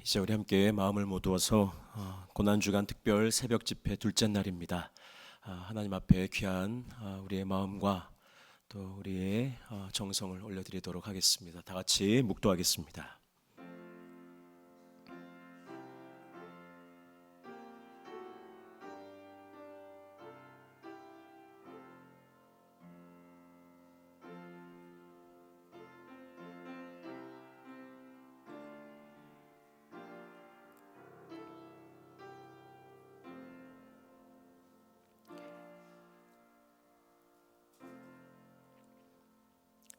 이제 우리 함께 마음을 모두어서 고난주간 특별 새벽 집회 둘째 날입니다. 하나님 앞에 귀한 우리의 마음과 또 우리의 정성을 올려드리도록 하겠습니다. 다 같이 묵도하겠습니다.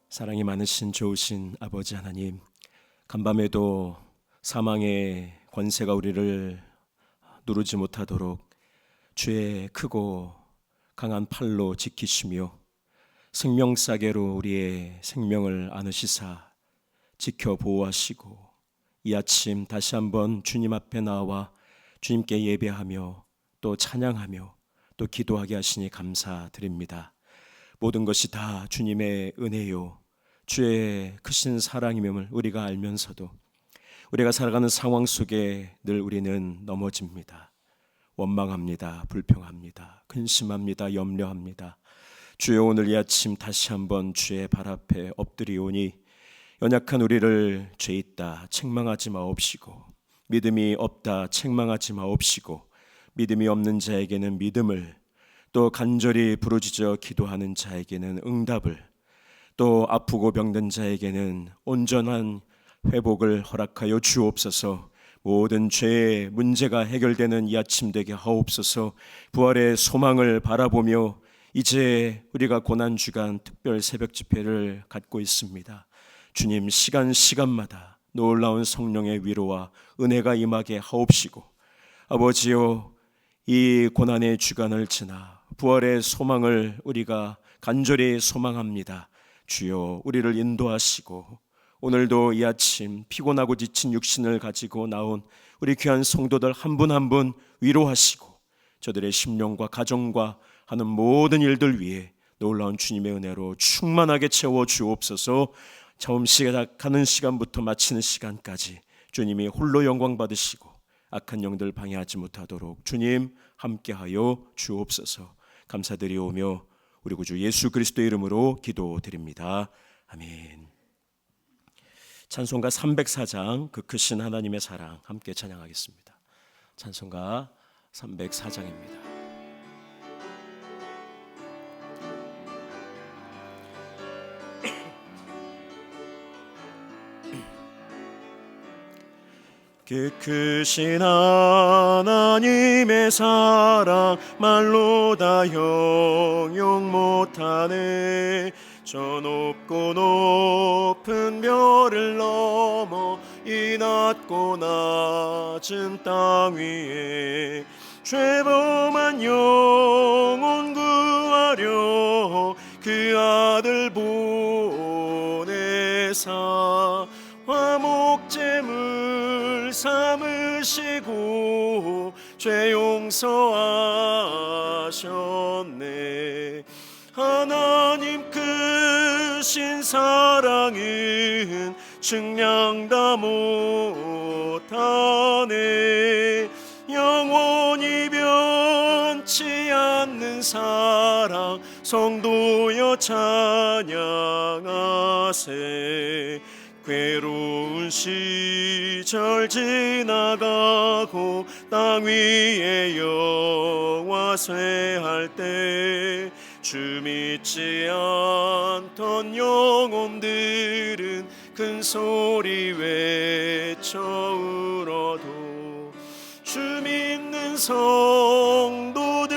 사랑이 많으신 좋으신 아버지 하나님, 간밤에도 사망의 권세가 우리를 누르지 못하도록 주의 크고 강한 팔로 지키시며 생명싸개로 우리의 생명을 안으시사 지켜 보호하시고 이 아침 다시 한번 주님 앞에 나와 주님께 예배하며 또 찬양하며 또 기도하게 하시니 감사드립니다. 모든 것이 다 주님의 은혜요 주의 크신 사랑임을 우리가 알면서도 우리가 살아가는 상황 속에 늘 우리는 넘어집니다. 원망합니다. 불평합니다. 근심합니다. 염려합니다. 주여, 오늘 이 아침 다시 한번 주의 발 앞에 엎드리오니 연약한 우리를 죄 있다 책망하지 마옵시고, 믿음이 없다 책망하지 마옵시고, 믿음이 없는 자에게는 믿음을, 또 간절히 부르짖어 기도하는 자에게는 응답을, 또 아프고 병든 자에게는 온전한 회복을 허락하여 주옵소서. 모든 죄의 문제가 해결되는 이 아침 되게 하옵소서. 부활의 소망을 바라보며 이제 우리가 고난주간 특별 새벽 집회를 갖고 있습니다. 주님, 시간마다 놀라운 성령의 위로와 은혜가 임하게 하옵시고, 아버지여, 이 고난의 주간을 지나 부활의 소망을 우리가 간절히 소망합니다. 주여, 우리를 인도하시고 오늘도 이 아침 피곤하고 지친 육신을 가지고 나온 우리 귀한 성도들 한 분 한 분 위로하시고 저들의 심령과 가정과 하는 모든 일들 위해 놀라운 주님의 은혜로 충만하게 채워 주옵소서. 처음 시작하는 시간부터 마치는 시간까지 주님이 홀로 영광 받으시고 악한 영들 방해하지 못하도록 주님 함께하여 주옵소서. 감사드리오며 우리 구주 예수 그리스도의 이름으로 기도드립니다. 아멘. 찬송가 304장 그 크신 하나님의 사랑 함께 찬양하겠습니다. 찬송가 304장입니다. 그 크신 하나님의 사랑 말로 다 형용 못하네. 저 높고 높은 별을 넘어 이 낮고 낮은 땅 위에 죄범한 영혼 구하려 그 아들 보내사 화목제물 삼으시고 죄 용서하셨네. 하나님 크신 사랑은 측량 다 못하네. 영원히 변치 않는 사랑 성도여 찬양하세. 괴로운 시절 지나가고 땅 위에 여호와 쇠할 때 주 믿지 않던 영혼들은 큰 소리 외쳐 울어도 주 믿는 성도들에게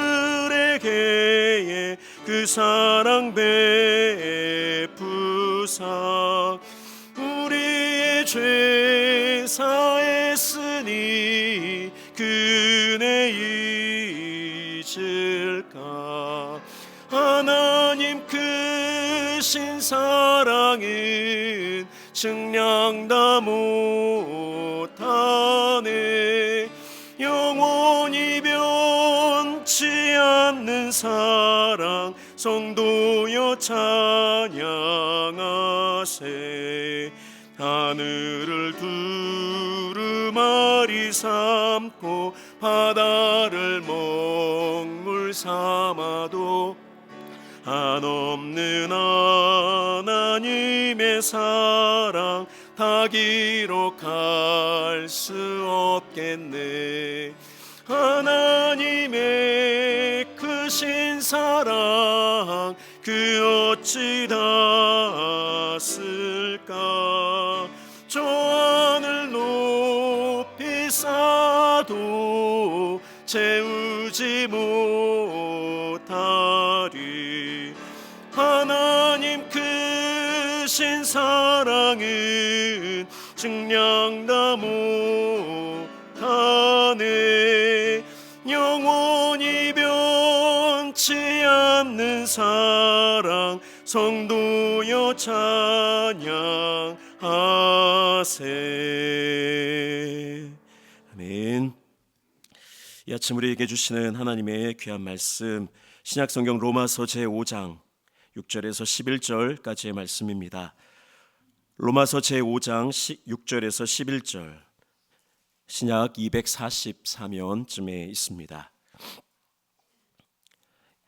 그 사랑 베푸사 우리의 죄 사했으니 그 은혜 잊을까. 하나님 크신 사랑은 측량 다 못하네. 영원히 변치 않는 사랑 성도여 찬양하세. 하늘을 두루마 먹물 삼고 바다를 먹물 삼아도 한없는 하나님의 사랑 다 기록할 수 없겠네. 하나님의 크신 사랑 그 어찌 닿았을까. 저 하늘 높이 쌓아도 채우지 못하리. 하나님 크신 사랑은 증량다 못하네. 영원히 변치 않는 사랑 성도여 찬양하세. 아멘. 이 아침 우리에게 주시는 하나님의 귀한 말씀, 신약성경 로마서 제5장 6절에서 11절까지의 말씀입니다. 로마서 제5장 6절에서 11절, 신약 244면쯤에 있습니다.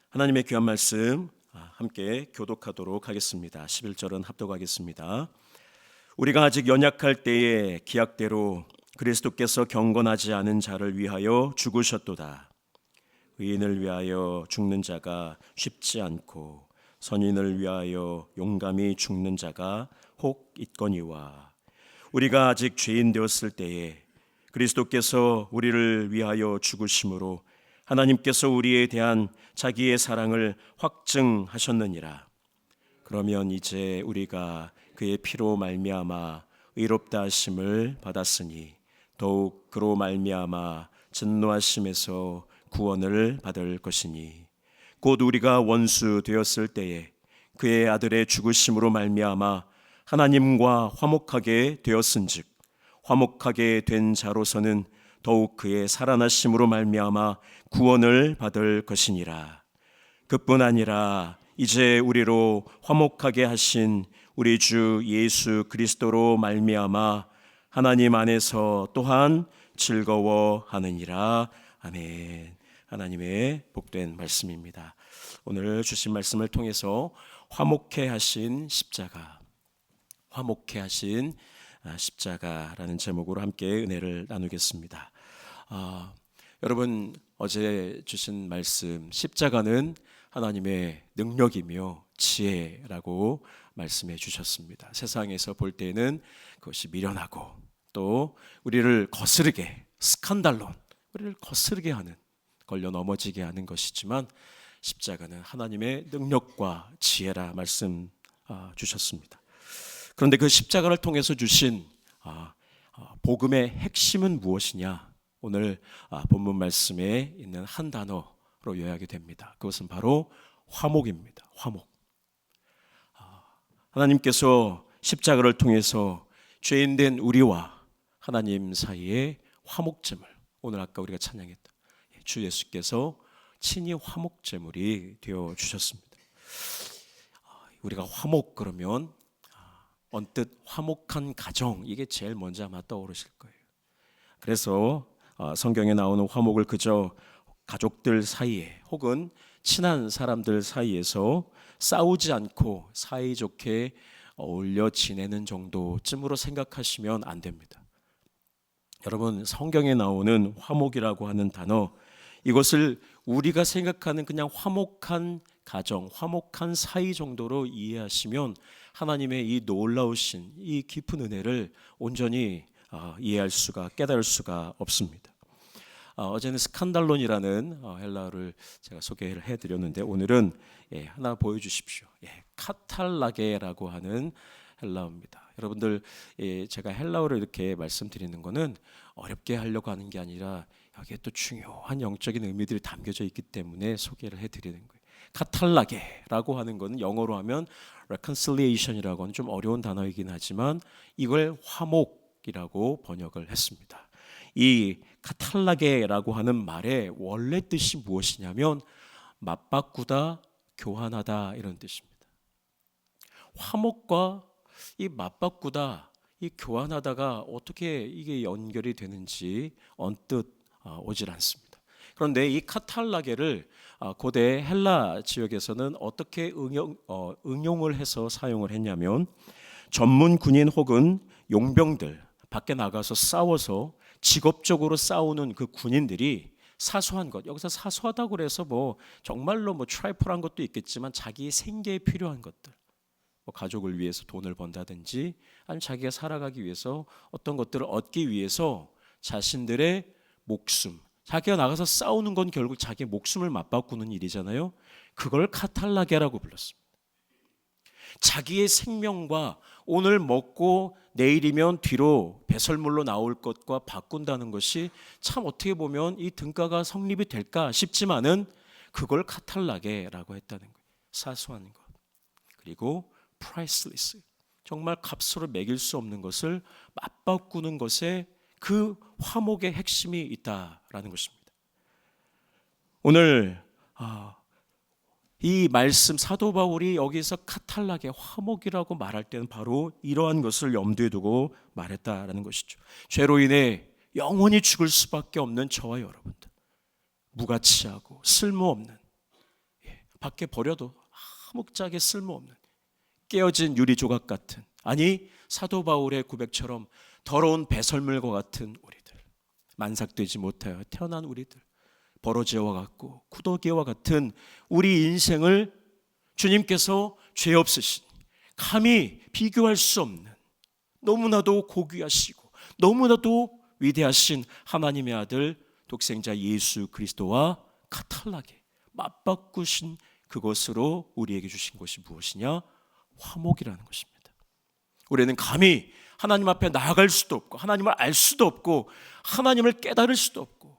하나님의 귀한 말씀 함께 교독하도록 하겠습니다. 11절은 합독하겠습니다. 우리가 아직 연약할 때에 기약대로 그리스도께서 경건하지 않은 자를 위하여 죽으셨도다. 의인을 위하여 죽는 자가 쉽지 않고 선인을 위하여 용감히 죽는 자가 혹 있거니와. 우리가 아직 죄인 되었을 때에 그리스도께서 우리를 위하여 죽으심으로 하나님께서 우리에 대한 자기의 사랑을 확증하셨느니라. 그러면 이제 우리가 그의 피로 말미암아 의롭다 하심을 받았으니 더욱 그로 말미암아 진노하심에서 구원을 받을 것이니, 곧 우리가 원수 되었을 때에 그의 아들의 죽으심으로 말미암아 하나님과 화목하게 되었은즉 화목하게 된 자로서는 더욱 그의 살아나심으로 말미암아 구원을 받을 것이니라. 그뿐 아니라 이제 우리로 화목하게 하신 우리 주 예수 그리스도로 말미암아 하나님 안에서 또한 즐거워하느니라. 아멘. 하나님의 복된 말씀입니다. 오늘 주신 말씀을 통해서 화목해 하신 십자가, 화목해 하신 십자가라는 제목으로 함께 은혜를 나누겠습니다. 여러분, 어제 주신 말씀, 십자가는 하나님의 능력이며 지혜라고 말씀해 주셨습니다. 세상에서 볼 때는 그것이 미련하고 또 우리를 거스르게, 스칸달론, 우리를 거스르게 하는, 걸려 넘어지게 하는 것이지만 십자가는 하나님의 능력과 지혜라 말씀 주셨습니다. 그런데 그 십자가를 통해서 주신 복음의 핵심은 무엇이냐? 오늘 본문 말씀에 있는 한 단어로 요약이 됩니다. 그것은 바로 화목입니다. 화목. 하나님께서 십자가를 통해서 죄인된 우리와 하나님 사이의 화목제물, 오늘 아까 우리가 찬양했던 주 예수께서 친히 화목제물이 되어 주셨습니다. 우리가 화목 그러면 언뜻 화목한 가정, 이게 제일 먼저 아마 떠오르실 거예요. 그래서 성경에 나오는 화목을 그저 가족들 사이에 혹은 친한 사람들 사이에서 싸우지 않고 사이좋게 어울려 지내는 정도쯤으로 생각하시면 안 됩니다. 여러분, 성경에 나오는 화목이라고 하는 단어, 이것을 우리가 생각하는 그냥 화목한 가정, 화목한 사이 정도로 이해하시면 하나님의 이 놀라우신 이 깊은 은혜를 온전히 이해할 수가, 깨달을 수가 없습니다. 어제는 스칸달론이라는 헬라어를 제가 소개를 해드렸는데 오늘은 하나 보여주십시오. 카탈라게라고 하는 헬라어입니다. 여러분들, 제가 헬라어를 이렇게 말씀드리는 것은 어렵게 하려고 하는 게 아니라 여기에 또 중요한 영적인 의미들이 담겨져 있기 때문에 소개를 해드리는 거예요. 카탈라게라고 하는 것은 영어로 하면 reconciliation이라고 하는 좀 어려운 단어이긴 하지만 이걸 화목이라고 번역을 했습니다. 이 카탈라게라고 하는 말의 원래 뜻이 무엇이냐면 맞바꾸다, 교환하다 이런 뜻입니다. 화목과 이 맞바꾸다, 이 교환하다가 어떻게 이게 연결이 되는지 언뜻 오질 않습니다. 그런데 이 카탈라게를 고대 헬라 지역에서는 어떻게 응용을 해서 사용을 했냐면, 전문 군인 혹은 용병들 밖에 나가서 싸워서 직업적으로 싸우는 그 군인들이 사소한 것, 여기서 사소하다고 그래서 정말로 트라이플한 것도 있겠지만 자기의 생계에 필요한 것들, 가족을 위해서 돈을 번다든지 아니면 자기가 살아가기 위해서 어떤 것들을 얻기 위해서 자신들의 목숨, 자기가 나가서 싸우는 건 결국 자기의 목숨을 맞바꾸는 일이잖아요. 그걸 카탈라게라고 불렀습니다. 자기의 생명과 오늘 먹고 내일이면 뒤로 배설물로 나올 것과 바꾼다는 것이 참 어떻게 보면 이 등가가 성립이 될까 싶지만은 그걸 카탈라게라고 했다는 거예요. 사소한 것. 그리고 priceless, 정말 값으로 매길 수 없는 것을 맞바꾸는 것에 그 화목의 핵심이 있다라는 것입니다. 오늘 이 말씀, 사도 바울이 여기서 카탈라게, 화목이라고 말할 때는 바로 이러한 것을 염두에 두고 말했다라는 것이죠. 죄로 인해 영원히 죽을 수밖에 없는 저와 여러분들, 무가치하고 쓸모없는, 밖에 버려도 아무짝에 쓸모없는 깨어진 유리 조각 같은, 아니 사도 바울의 고백처럼 더러운 배설물과 같은 우리들, 만삭되지 못하여 태어난 우리들, 버러지와 같고 구더기와 같은 우리 인생을 주님께서 죄 없으신, 감히 비교할 수 없는, 너무나도 고귀하시고 너무나도 위대하신 하나님의 아들 독생자 예수 그리스도와 카탈라게 맞바꾸신 그것으로 우리에게 주신 것이 무엇이냐? 화목이라는 것입니다. 우리는 감히 하나님 앞에 나아갈 수도 없고 하나님을 알 수도 없고 하나님을 깨달을 수도 없고,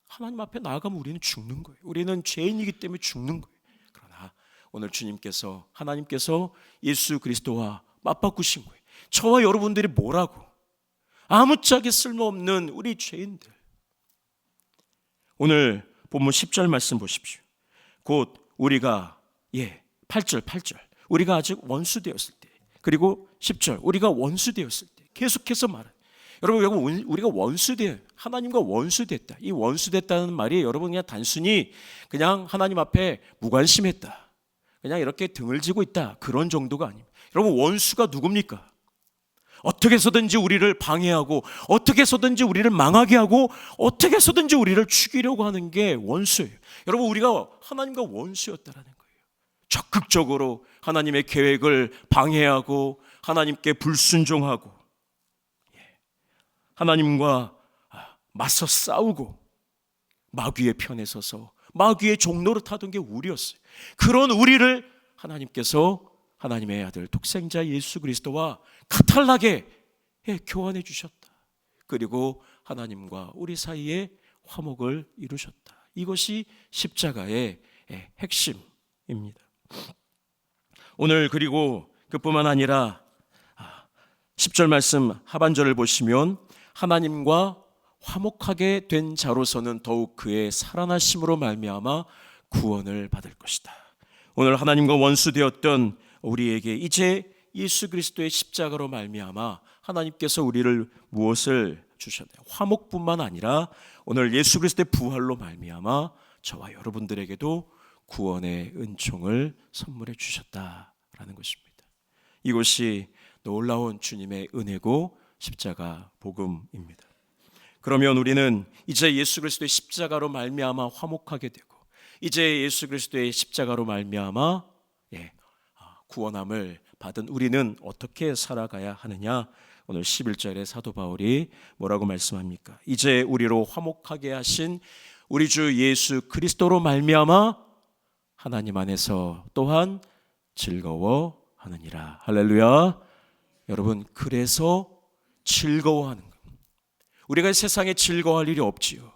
하나님 앞에 나아가면 우리는 죽는 거예요. 우리는 죄인이기 때문에 죽는 거예요. 그러나 오늘 주님께서, 하나님께서 예수 그리스도와 맞바꾸신 거예요. 저와 여러분들이 뭐라고? 아무짝에 쓸모없는 우리 죄인들. 오늘 본문 10절 말씀 보십시오. 곧 우리가 8절 우리가 아직 원수되었을 때, 그리고 10절 우리가 원수되었을 때, 계속해서 말해요. 여러분, 우리가 하나님과 원수됐다. 이 원수됐다는 말이 여러분 그냥 단순히 그냥 하나님 앞에 무관심했다, 그냥 이렇게 등을 지고 있다, 그런 정도가 아닙니다. 여러분, 원수가 누굽니까? 어떻게 해서든지 우리를 방해하고 어떻게 해서든지 우리를 망하게 하고 어떻게 해서든지 우리를 죽이려고 하는 게 원수예요. 여러분, 우리가 하나님과 원수였다라는 거예요. 적극적으로 하나님의 계획을 방해하고 하나님께 불순종하고 하나님과 맞서 싸우고 마귀의 편에 서서 마귀의 종로를 타던 게 우리였어요. 그런 우리를 하나님께서 하나님의 아들 독생자 예수 그리스도와 카탈라게 교환해 주셨다. 그리고 하나님과 우리 사이에 화목을 이루셨다. 이것이 십자가의 핵심입니다. 오늘 그리고 그뿐만 아니라 10절 말씀 하반절을 보시면 하나님과 화목하게 된 자로서는 더욱 그의 살아나심으로 말미암아 구원을 받을 것이다. 오늘 하나님과 원수되었던 우리에게 이제 예수 그리스도의 십자가로 말미암아 하나님께서 우리를 무엇을 주셨나요? 화목뿐만 아니라 오늘 예수 그리스도의 부활로 말미암아 저와 여러분들에게도 구원의 은총을 선물해 주셨다라는 것입니다. 이것이 놀라운 주님의 은혜고 십자가 복음입니다. 그러면 우리는 이제 예수 그리스도의 십자가로 말미암아 화목하게 되고 이제 예수 그리스도의 십자가로 말미암아 구원함을 받은 우리는 어떻게 살아가야 하느냐? 오늘 11절에 사도 바울이 뭐라고 말씀합니까? 이제 우리로 화목하게 하신 우리 주 예수 그리스도로 말미암아 하나님 안에서 또한 즐거워하느니라. 할렐루야. 여러분, 그래서 즐거워하는 겁니다. 우리가 세상에 즐거워할 일이 없지요.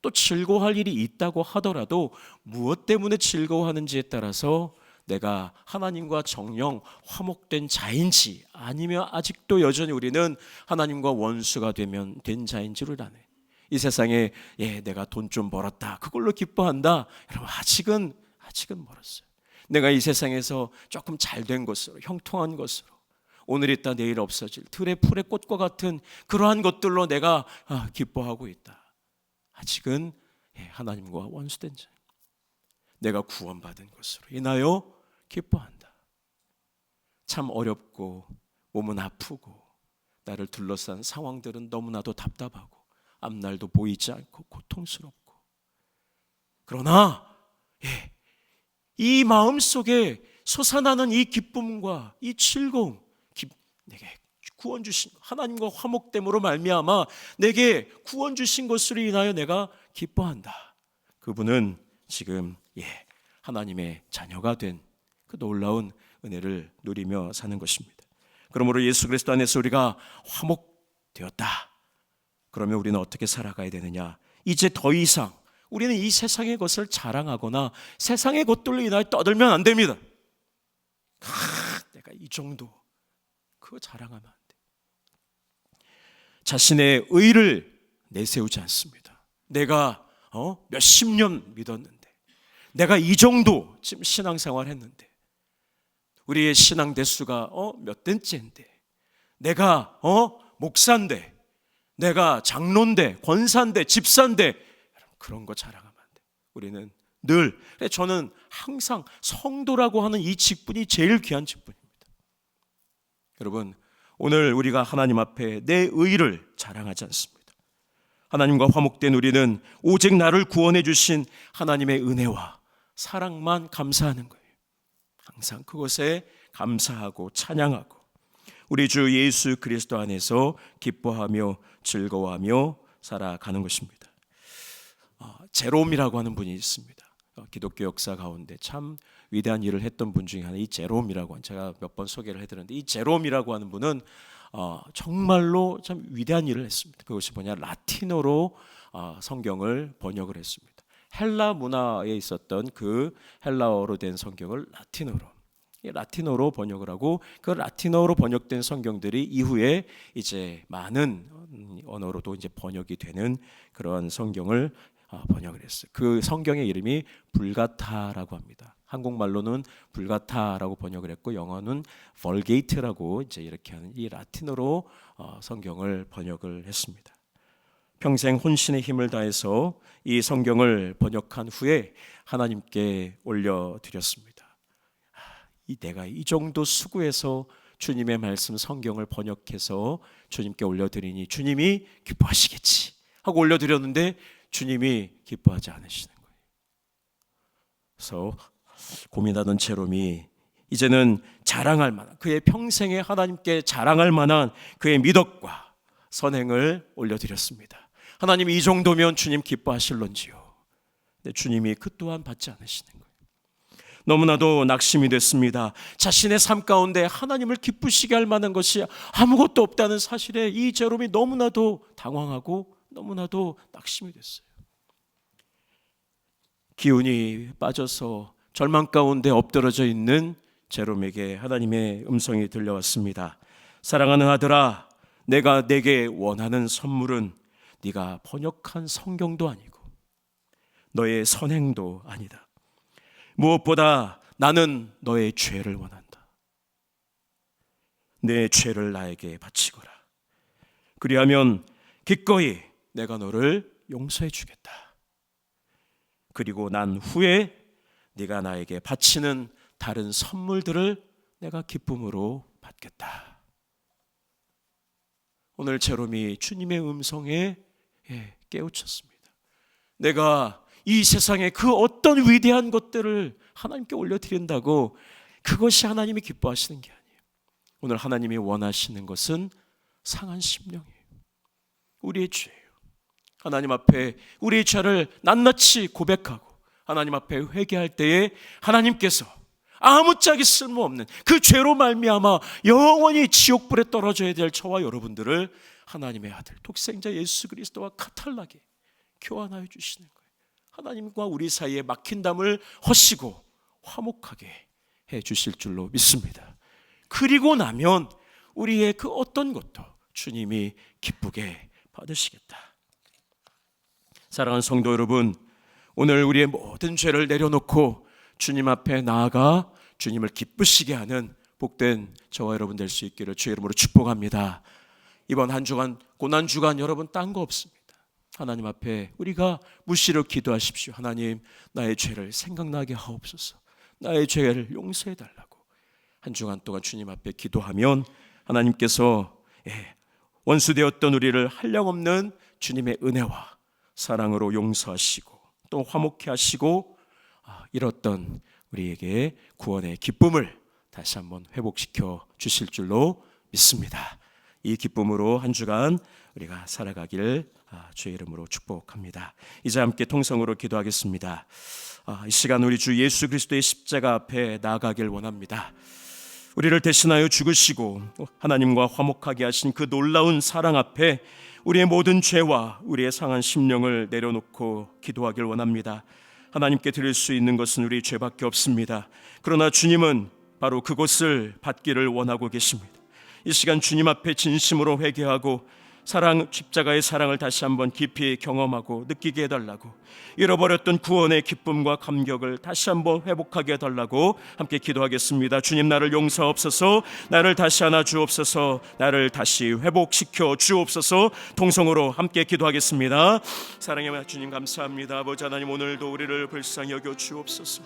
또 즐거워할 일이 있다고 하더라도 무엇 때문에 즐거워하는지에 따라서 내가 하나님과 정령 화목된 자인지 아니면 아직도 여전히 우리는 하나님과 원수가 된 자인지를 아네. 이 세상에 내가 돈 좀 벌었다, 그걸로 기뻐한다. 여러분, 아직은 멀었어요. 내가 이 세상에서 조금 잘된 것으로, 형통한 것으로, 오늘 있다 내일 없어질 들의 풀의 꽃과 같은 그러한 것들로 내가 기뻐하고 있다. 아직은 하나님과 원수된 자, 내가 구원받은 것으로 인하여 기뻐한다. 참 어렵고 몸은 아프고 나를 둘러싼 상황들은 너무나도 답답하고 앞날도 보이지 않고 고통스럽고, 그러나 이 마음속에 솟아나는 이 기쁨과 이 즐거움, 내게 구원 주신 하나님과 화목됨으로 말미암아 내게 구원 주신 것으로 인하여 내가 기뻐한다. 그분은 지금 하나님의 자녀가 된 그 놀라운 은혜를 누리며 사는 것입니다. 그러므로 예수 그리스도 안에서 우리가 화목되었다. 그러면 우리는 어떻게 살아가야 되느냐? 이제 더 이상 우리는 이 세상의 것을 자랑하거나 세상의 것들로 인하여 떠들면 안 됩니다. 내가 이 정도 그거 자랑하면 안 돼. 자신의 의를 내세우지 않습니다. 내가 몇십 년 믿었는데, 내가 이 정도 지금 신앙생활 했는데, 우리의 신앙 대수가 몇 대째인데, 내가 목사인데, 내가 장로인데, 권사인데, 집사인데, 그런 거 자랑하면 안 돼. 우리는 늘, 저는 항상 성도라고 하는 이 직분이 제일 귀한 직분입니다. 여러분, 오늘 우리가 하나님 앞에 내 의를 자랑하지 않습니다. 하나님과 화목된 우리는 오직 나를 구원해 주신 하나님의 은혜와 사랑만 감사하는 거예요. 항상 그것에 감사하고 찬양하고 우리 주 예수 그리스도 안에서 기뻐하며 즐거워하며 살아가는 것입니다. 제롬이라고 하는 분이 있습니다. 기독교 역사 가운데 참 위대한 일을 했던 분 중에 하나, 이 제롬이라고 하는, 제가 몇 번 소개를 해드렸는데, 이 제롬이라고 하는 분은 정말로 참 위대한 일을 했습니다. 그것이 뭐냐, 라틴어로 성경을 번역을 했습니다. 헬라 문화에 있었던 그 헬라어로 된 성경을 라틴어로 번역을 하고, 그 라틴어로 번역된 성경들이 이후에 이제 많은 언어로도 이제 번역이 되는 그런 성경을 번역을 했어요. 그 성경의 이름이 불가타라고 합니다. 한국말로는 불가타라고 번역을 했고, 영어는 벌게이트라고 이제 이렇게 하는 이 라틴어로 성경을 번역을 했습니다. 평생 혼신의 힘을 다해서 이 성경을 번역한 후에 하나님께 올려드렸습니다. 내가 이 정도 수고해서 주님의 말씀 성경을 번역해서 주님께 올려드리니 주님이 기뻐하시겠지 하고 올려드렸는데 주님이 기뻐하지 않으시는 거예요. 그래서 고민하던 제롬이 이제는 자랑할 만한, 그의 평생에 하나님께 자랑할 만한 그의 미덕과 선행을 올려드렸습니다. 하나님, 이 정도면 주님 기뻐하실런지요? 근데 주님이 그 또한 받지 않으시는 거예요. 너무나도 낙심이 됐습니다. 자신의 삶 가운데 하나님을 기쁘시게 할 만한 것이 아무것도 없다는 사실에 이 제롬이 너무나도 당황하고 너무나도 낙심이 됐어요. 기운이 빠져서 절망 가운데 엎드러져 있는 제롬에게 하나님의 음성이 들려왔습니다. 사랑하는 아들아, 내가 내게 원하는 선물은 네가 번역한 성경도 아니고 너의 선행도 아니다. 무엇보다 나는 너의 죄를 원한다. 내 죄를 나에게 바치거라. 그리하면 기꺼이 내가 너를 용서해 주겠다. 그리고 난 후에 네가 나에게 바치는 다른 선물들을 내가 기쁨으로 받겠다. 오늘 제롬이 주님의 음성에 깨우쳤습니다. 내가 이 세상에 그 어떤 위대한 것들을 하나님께 올려드린다고 그것이 하나님이 기뻐하시는 게 아니에요. 오늘 하나님이 원하시는 것은 상한 심령이에요. 우리의 죄예요. 하나님 앞에 우리의 죄를 낱낱이 고백하고 하나님 앞에 회개할 때에 하나님께서 아무짝에 쓸모없는 그 죄로 말미암아 영원히 지옥불에 떨어져야 될 저와 여러분들을 하나님의 아들 독생자 예수 그리스도와 카탈나게 교환하여 주시는 거예요. 하나님과 우리 사이에 막힌 담을 허시고 화목하게 해 주실 줄로 믿습니다. 그리고 나면 우리의 그 어떤 것도 주님이 기쁘게 받으시겠다. 사랑하는 성도 여러분, 오늘 우리의 모든 죄를 내려놓고 주님 앞에 나아가 주님을 기쁘시게 하는 복된 저와 여러분 될 수 있기를 주의 이름으로 축복합니다. 이번 한 주간 고난 주간 여러분 딴 거 없습니다. 하나님 앞에 우리가 무시로 기도하십시오. 하나님, 나의 죄를 생각나게 하옵소서. 나의 죄를 용서해 달라고 한 주간 동안 주님 앞에 기도하면 하나님께서 원수되었던 우리를 한량없는 주님의 은혜와 사랑으로 용서하시고 또 화목케 하시고 잃었던 우리에게 구원의 기쁨을 다시 한번 회복시켜 주실 줄로 믿습니다. 이 기쁨으로 한 주간 우리가 살아가길 주의 이름으로 축복합니다. 이제 함께 통성으로 기도하겠습니다. 이 시간 우리 주 예수 그리스도의 십자가 앞에 나아가길 원합니다. 우리를 대신하여 죽으시고 하나님과 화목하게 하신 그 놀라운 사랑 앞에 우리의 모든 죄와 우리의 상한 심령을 내려놓고 기도하길 원합니다. 하나님께 드릴 수 있는 것은 우리 죄밖에 없습니다. 그러나 주님은 바로 그것을 받기를 원하고 계십니다. 이 시간 주님 앞에 진심으로 회개하고 십자가의 사랑을 다시 한번 깊이 경험하고 느끼게 해달라고, 잃어버렸던 구원의 기쁨과 감격을 다시 한번 회복하게 해달라고 함께 기도하겠습니다. 주님, 나를 용서하옵소서. 나를 다시 안아 주옵소서. 나를 다시 회복시켜 주옵소서. 통성으로 함께 기도하겠습니다. 사랑의 주님, 감사합니다. 아버지 하나님, 오늘도 우리를 불쌍히 여겨 주옵소서.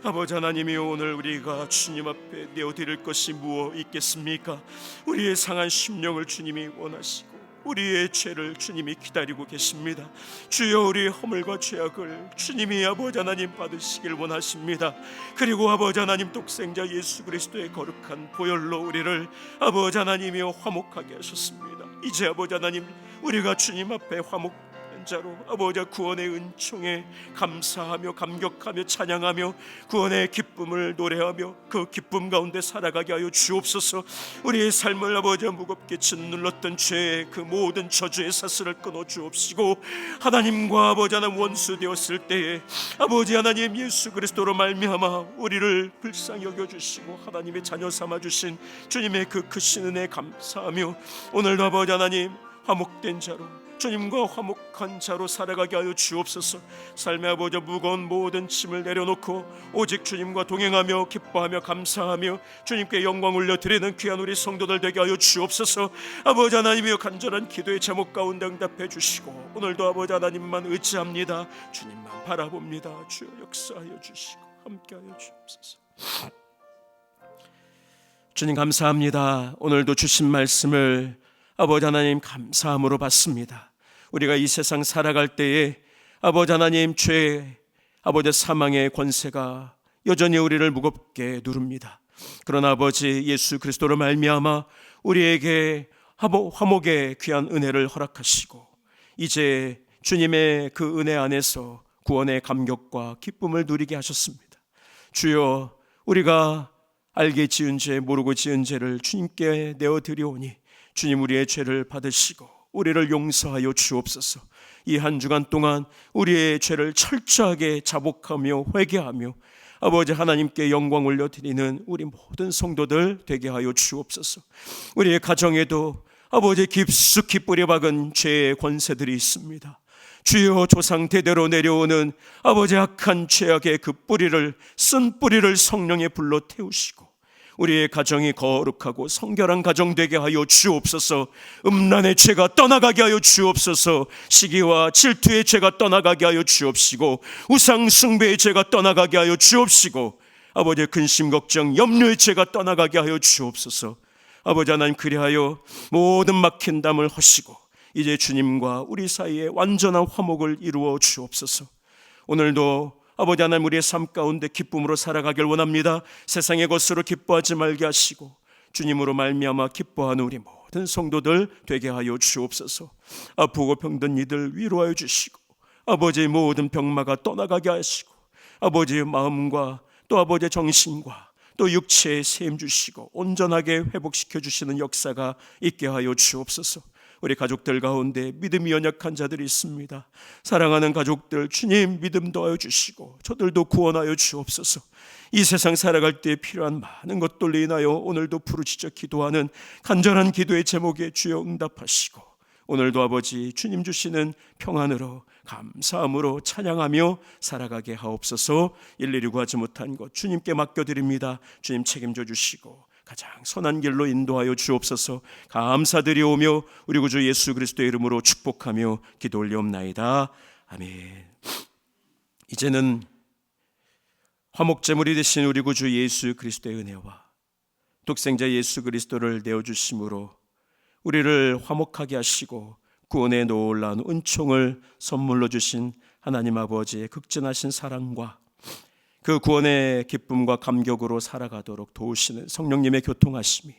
아버지 하나님이여, 오늘 우리가 주님 앞에 내어드릴 것이 무엇 있겠습니까? 우리의 상한 심령을 주님이 원하시고 우리의 죄를 주님이 기다리고 계십니다. 주여, 우리의 허물과 죄악을 주님이 아버지 하나님 받으시길 원하십니다. 그리고 아버지 하나님, 독생자 예수 그리스도의 거룩한 보혈로 우리를 아버지 하나님이여 화목하게 하셨습니다. 이제 아버지 하나님, 우리가 주님 앞에 화목한 자로 아버지 구원의 은총에 감사하며 감격하며 찬양하며 구원의 기쁨을 노래하며 그 기쁨 가운데 살아가게 하여 주옵소서. 우리의 삶을 아버지 무겁게 짓눌렀던 죄의 그 모든 저주의 사슬을 끊어 주옵시고, 하나님과 아버지 하나님 원수 되었을 때에 아버지 하나님 예수 그리스도로 말미암아 우리를 불쌍히 여겨주시고 하나님의 자녀 삼아주신 주님의 그 크신 은혜에 감사하며 오늘도 아버지 하나님 화목된 자로, 주님과 화목한 자로 살아가게 하여 주옵소서. 삶의 아버지 무거운 모든 짐을 내려놓고 오직 주님과 동행하며 기뻐하며 감사하며 주님께 영광 올려드리는 귀한 우리 성도들 되게 하여 주옵소서. 아버지 하나님이여, 간절한 기도의 제목 가운데 응답해 주시고 오늘도 아버지 하나님만 의지합니다. 주님만 바라봅니다. 주여 역사하여 주시고 함께하여 주옵소서. 주님 감사합니다. 오늘도 주신 말씀을 아버지 하나님 감사함으로 받습니다. 우리가 이 세상 살아갈 때에 아버지 하나님 죄, 아버지 사망의 권세가 여전히 우리를 무겁게 누릅니다. 그러나 아버지 예수 그리스도로 말미암아 우리에게 화목의 귀한 은혜를 허락하시고 이제 주님의 그 은혜 안에서 구원의 감격과 기쁨을 누리게 하셨습니다. 주여, 우리가 알게 지은 죄 모르고 지은 죄를 주님께 내어드리오니 주님, 우리의 죄를 받으시고 우리를 용서하여 주옵소서. 이 한 주간 동안 우리의 죄를 철저하게 자복하며 회개하며 아버지 하나님께 영광 올려드리는 우리 모든 성도들 되게 하여 주옵소서. 우리의 가정에도 아버지 깊숙이 뿌려박은 죄의 권세들이 있습니다. 주여, 조상 대대로 내려오는 아버지 악한 죄악의 그 뿌리를, 쓴 뿌리를 성령의 불로 태우시고 우리의 가정이 거룩하고 성결한 가정 되게 하여 주옵소서. 음란의 죄가 떠나가게 하여 주옵소서. 시기와 질투의 죄가 떠나가게 하여 주옵시고 우상 숭배의 죄가 떠나가게 하여 주옵시고 아버지의 근심 걱정 염려의 죄가 떠나가게 하여 주옵소서. 아버지 하나님, 그리하여 모든 막힌 담을 허시고 이제 주님과 우리 사이에 완전한 화목을 이루어 주옵소서. 오늘도 아버지 하나님, 우리의 삶 가운데 기쁨으로 살아가길 원합니다. 세상의 것으로 기뻐하지 말게 하시고 주님으로 말미암아 기뻐하는 우리 모든 성도들 되게 하여 주옵소서. 아프고 병든 이들 위로하여 주시고 아버지의 모든 병마가 떠나가게 하시고 아버지의 마음과 또 아버지의 정신과 또 육체에 세임 주시고 온전하게 회복시켜 주시는 역사가 있게 하여 주옵소서. 우리 가족들 가운데 믿음이 연약한 자들이 있습니다. 사랑하는 가족들, 주님 믿음 더하여 주시고 저들도 구원하여 주옵소서. 이 세상 살아갈 때 필요한 많은 것들로 인하여 오늘도 부르짖어 기도하는 간절한 기도의 제목에 주여 응답하시고 오늘도 아버지 주님 주시는 평안으로 감사함으로 찬양하며 살아가게 하옵소서. 일일이 구하지 못한 것 주님께 맡겨드립니다. 주님 책임져 주시고 가장 선한 길로 인도하여 주옵소서. 감사드리오며 우리 구주 예수 그리스도의 이름으로 축복하며 기도 올리옵나이다. 아멘. 이제는 화목제물이 되신 우리 구주 예수 그리스도의 은혜와 독생자 예수 그리스도를 내어주심으로 우리를 화목하게 하시고 구원의 놀라운 은총을 선물로 주신 하나님 아버지의 극진하신 사랑과 그 구원의 기쁨과 감격으로 살아가도록 도우시는 성령님의 교통하심이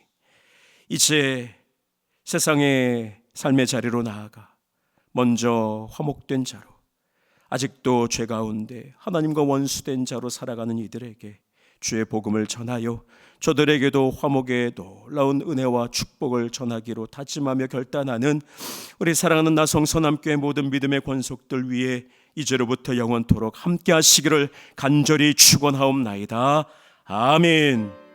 이제 세상의 삶의 자리로 나아가 먼저 화목된 자로, 아직도 죄 가운데 하나님과 원수된 자로 살아가는 이들에게 주의 복음을 전하여 저들에게도 화목의 놀라운 은혜와 축복을 전하기로 다짐하며 결단하는 우리 사랑하는 나성서남교회 모든 믿음의 권속들 위에 이제로부터 영원토록 함께 하시기를 간절히 축원하옵나이다. 아멘.